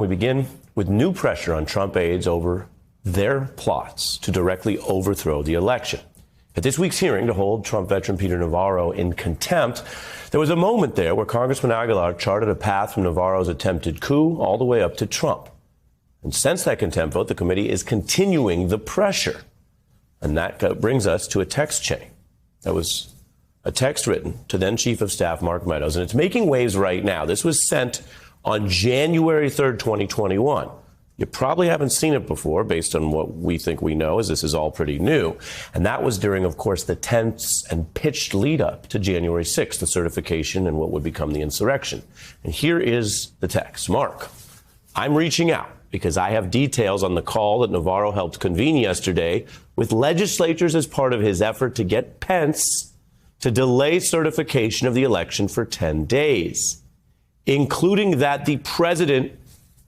We begin with new pressure on Trump aides over their plots to directly overthrow the election. At this week's hearing to hold Trump veteran Peter Navarro in contempt, there was a moment there where Congressman Aguilar charted a path from Navarro's attempted coup all the way up to Trump. And since that contempt vote, the committee is continuing the pressure. And that brings us to a text chain. That was a text written to then Chief of Staff Mark Meadows, and it's making waves right now. This was sent on January 3rd, 2021. You probably haven't seen it before, based on what we think we know, as this is all pretty new. And that was during, of course, the tense and pitched lead up to January 6th, the certification and what would become the insurrection. And here is the text. Mark, I'm reaching out because I have details on the call that Navarro helped convene yesterday with legislators as part of his effort to get Pence to delay certification of the election for 10 days, including that the president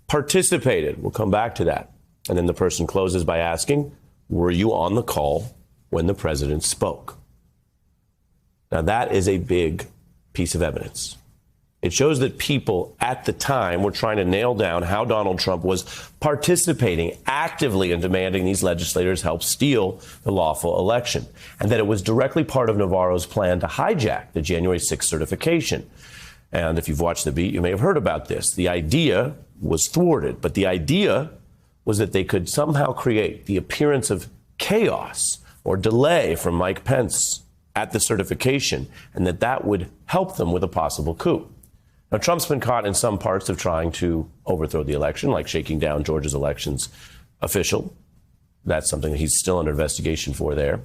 participated. We'll come back to that. And then the person closes by asking, were you on the call when the president spoke? Now, that is a big piece of evidence. It shows that people at the time were trying to nail down how Donald Trump was participating actively in demanding these legislators help steal the lawful election, and that it was directly part of Navarro's plan to hijack the January 6th certification. And if you've watched The Beat, you may have heard about this. The idea was thwarted, but the idea was that they could somehow create the appearance of chaos or delay from Mike Pence at the certification, and that would help them with a possible coup. Now, Trump's been caught in some parts of trying to overthrow the election, like shaking down Georgia's elections official. That's something that he's still under investigation for there.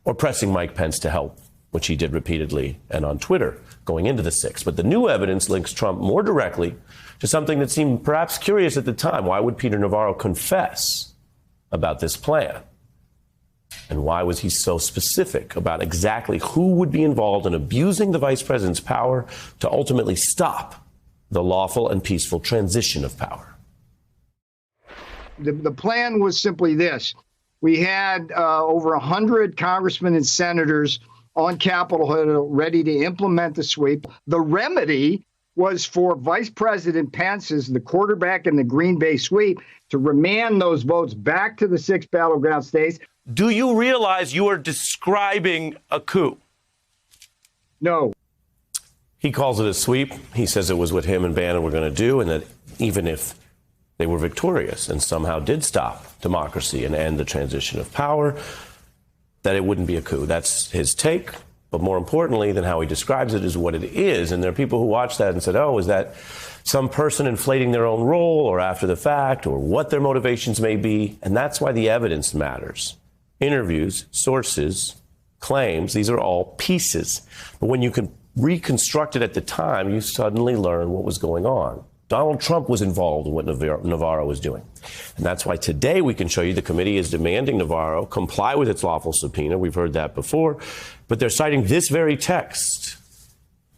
Or pressing Mike Pence to help, which he did repeatedly and on Twitter going into the 6th. But the new evidence links Trump more directly to something that seemed perhaps curious at the time. Why would Peter Navarro confess about this plan? And why was he so specific about exactly who would be involved in abusing the vice president's power to ultimately stop the lawful and peaceful transition of power? The plan was simply this. We had over 100 congressmen and senators on Capitol Hill ready to implement the sweep. The remedy was for Vice President Pence, as the quarterback in the Green Bay sweep, to remand those votes back to the 6 battleground states. Do you realize you are describing a coup? No. He calls it a sweep. He says it was what him and Bannon were going to do, and that even if they were victorious and somehow did stop democracy and end the transition of power, that it wouldn't be a coup. That's his take. But more importantly than how he describes it is what it is. And there are people who watch that and said, oh, is that some person inflating their own role or after the fact or what their motivations may be? And that's why the evidence matters. Interviews, sources, claims, these are all pieces. But when you can reconstruct it at the time, you suddenly learn what was going on. Donald Trump was involved in what Navarro was doing. And that's why today we can show you the committee is demanding Navarro comply with its lawful subpoena. We've heard that before. But they're citing this very text,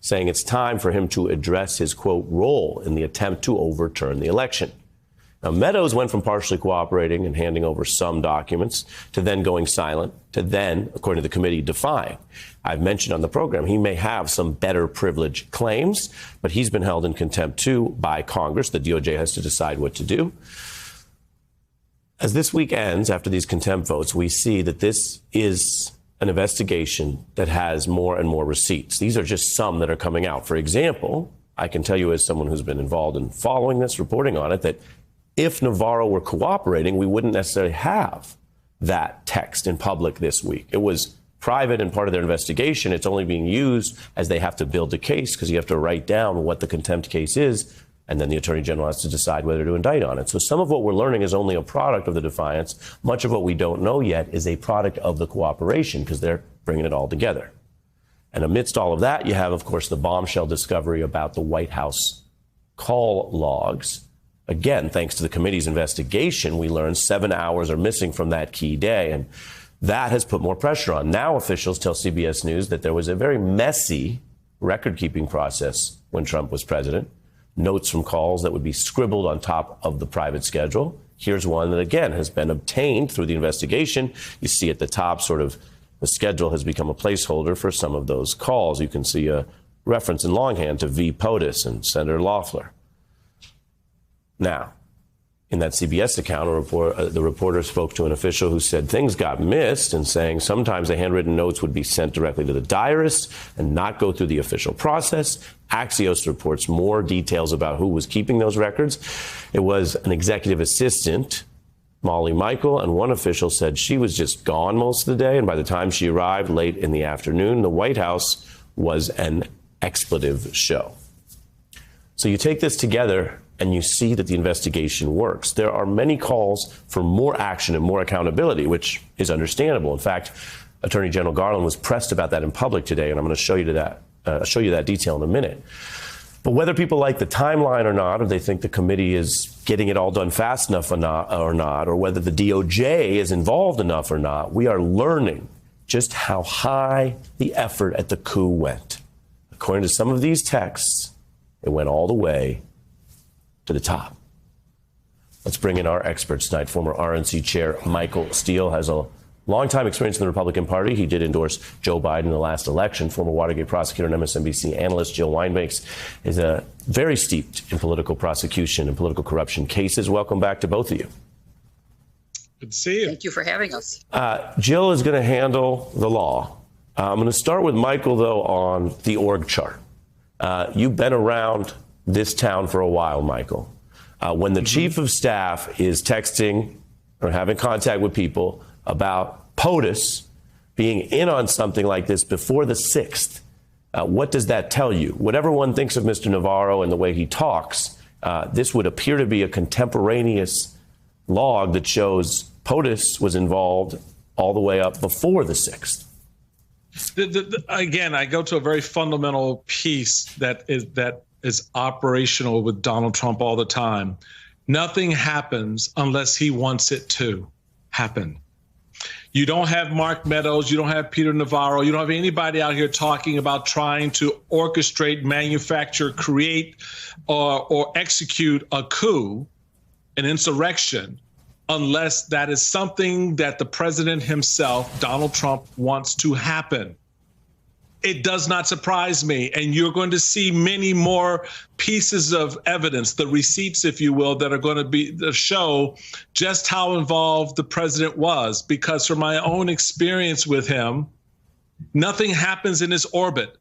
saying it's time for him to address his, quote, role in the attempt to overturn the election. Now, Meadows went from partially cooperating and handing over some documents to then going silent to then, according to the committee, defying. I've mentioned on the program he may have some better privilege claims, but he's been held in contempt, too, by Congress. The DOJ has to decide what to do. As this week ends, after these contempt votes, we see that this is an investigation that has more and more receipts. These are just some that are coming out. For example, I can tell you as someone who's been involved in following this, reporting on it, that if Navarro were cooperating, we wouldn't necessarily have that text in public this week. It was private and part of their investigation. It's only being used as they have to build a case because you have to write down what the contempt case is, and then the Attorney General has to decide whether to indict on it. So some of what we're learning is only a product of the defiance. Much of what we don't know yet is a product of the cooperation because they're bringing it all together. And amidst all of that, you have, of course, the bombshell discovery about the White House call logs. Again, thanks to the committee's investigation, we learned 7 hours are missing from that key day. And that has put more pressure on. Now officials tell CBS News that there was a very messy record-keeping process when Trump was president. Notes from calls that would be scribbled on top of the private schedule. Here's one that, again, has been obtained through the investigation. You see at the top, sort of, the schedule has become a placeholder for some of those calls. You can see a reference in longhand to V. POTUS and Senator Loeffler. Now, In that CBS account, the reporter spoke to an official who said things got missed and saying sometimes the handwritten notes would be sent directly to the diarist and not go through the official process. Axios reports more details about who was keeping those records. It was an executive assistant, Molly Michael, and one official said she was just gone most of the day. And by the time she arrived late in the afternoon, the White House was an expletive show. So you take this together and you see that the investigation works. There are many calls for more action and more accountability, which is understandable. In fact, Attorney General Garland was pressed about that in public today, and I'm going to show you that detail in a minute. But whether people like the timeline or not, or they think the committee is getting it all done fast enough or not, or whether the DOJ is involved enough or not, we are learning just how high the effort at the coup went. According to some of these texts, it went all the way to the top. Let's bring in our experts tonight. Former RNC Chair Michael Steele has a longtime experience in the Republican Party. He did endorse Joe Biden in the last election. Former Watergate prosecutor and MSNBC analyst Jill Wine-Banks is very steeped in political prosecution and political corruption cases. Welcome back to both of you. Good to see you. Thank you for having us. Jill is going to handle the law. I'm going to start with Michael, though, on the org chart. You've been around this town for a while, Michael. When the chief of staff is texting or having contact with people about POTUS being in on something like this before the 6th, what does that tell you? Whatever one thinks of Mr. Navarro and the way he talks, this would appear to be a contemporaneous log that shows POTUS was involved all the way up before the 6th. Again, I go to a very fundamental piece that is operational with Donald Trump all the time. Nothing happens unless he wants it to happen. You don't have Mark Meadows, you don't have Peter Navarro, you don't have anybody out here talking about trying to orchestrate, manufacture, create, or execute a coup, an insurrection, unless that is something that the president himself, Donald Trump, wants to happen. It does not surprise me. And you're going to see many more pieces of evidence, the receipts, if you will, that are going to be the show just how involved the president was. Because from my own experience with him, nothing happens in his orbit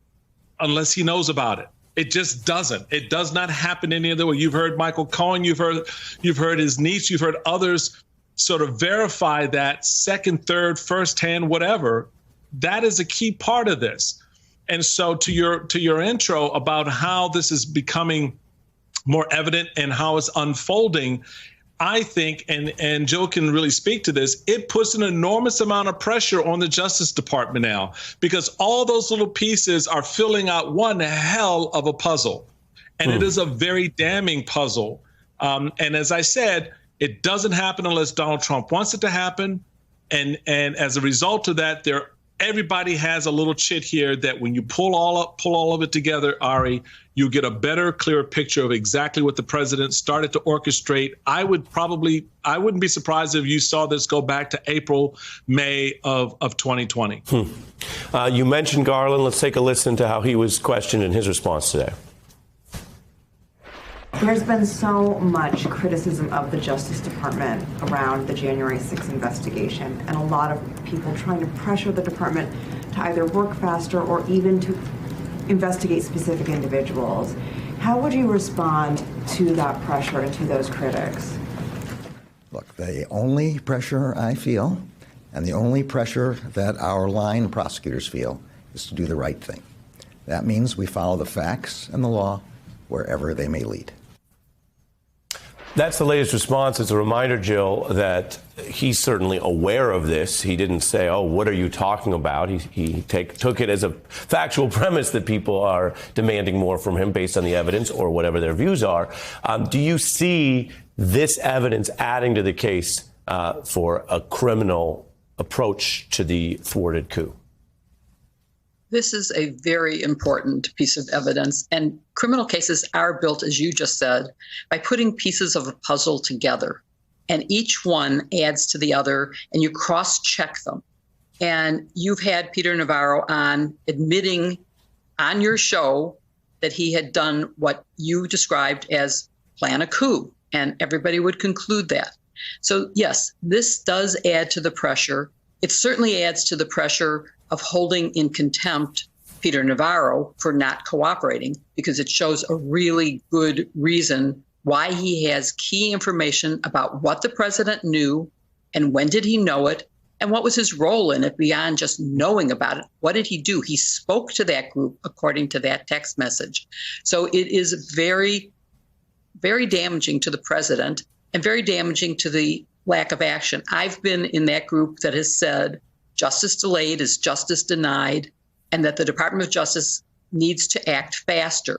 unless he knows about it. It just doesn't. It does not happen any other way. You've heard Michael Cohen, you've heard his niece, you've heard others sort of verify that second, third, firsthand, whatever. That is a key part of this. And so to your intro about how this is becoming more evident and how it's unfolding, I think, and Joe can really speak to this, it puts an enormous amount of pressure on the Justice Department now, because all those little pieces are filling out one hell of a puzzle. And it is a very damning puzzle. And as I said, it doesn't happen unless Donald Trump wants it to happen. And as a result of that, everybody has a little chit here that when you pull all of it together, Ari, you get a better, clearer picture of exactly what the president started to orchestrate. I wouldn't be surprised if you saw this go back to April, May of 2020. You mentioned Garland. Let's take a listen to how he was questioned in his response today. There's been so much criticism of the Justice Department around the January 6th investigation, and a lot of people trying to pressure the department to either work faster or even to investigate specific individuals. How would you respond to that pressure and to those critics? Look, the only pressure I feel, and the only pressure that our line prosecutors feel, is to do the right thing. That means we follow the facts and the law wherever they may lead. That's the latest response. It's a reminder, Jill, that he's certainly aware of this. He didn't say, oh, what are you talking about? He took it as a factual premise that people are demanding more from him based on the evidence or whatever their views are. Do you see this evidence adding to the case for a criminal approach to the thwarted coup? This is a very important piece of evidence, and criminal cases are built, as you just said, by putting pieces of a puzzle together, and each one adds to the other, and you cross-check them. And you've had Peter Navarro on admitting on your show that he had done what you described as plan a coup. and everybody would conclude that. So yes, this does add to the pressure. It certainly adds to the pressure of holding in contempt Peter Navarro for not cooperating, because it shows a really good reason why he has key information about what the president knew and when did he know it and what was his role in it beyond just knowing about it. What did he do? He spoke to that group according to that text message. So it is very, very damaging to the president and very damaging to the lack of action. I've been in that group that has said justice delayed is justice denied, and that the Department of Justice needs to act faster.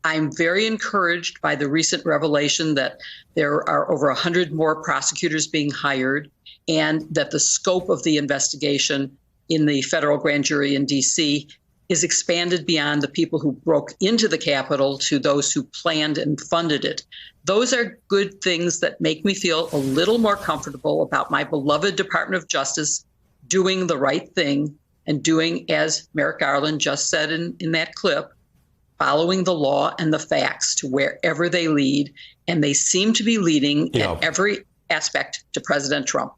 I'm very encouraged by the recent revelation that there are over 100 more prosecutors being hired, and that the scope of the investigation in the federal grand jury in D.C. is expanded beyond the people who broke into the Capitol to those who planned and funded it. Those are good things that make me feel a little more comfortable about my beloved Department of Justice doing the right thing and doing, as Merrick Garland just said in that clip, following the law and the facts to wherever they lead. And they seem to be leading at every aspect to President Trump.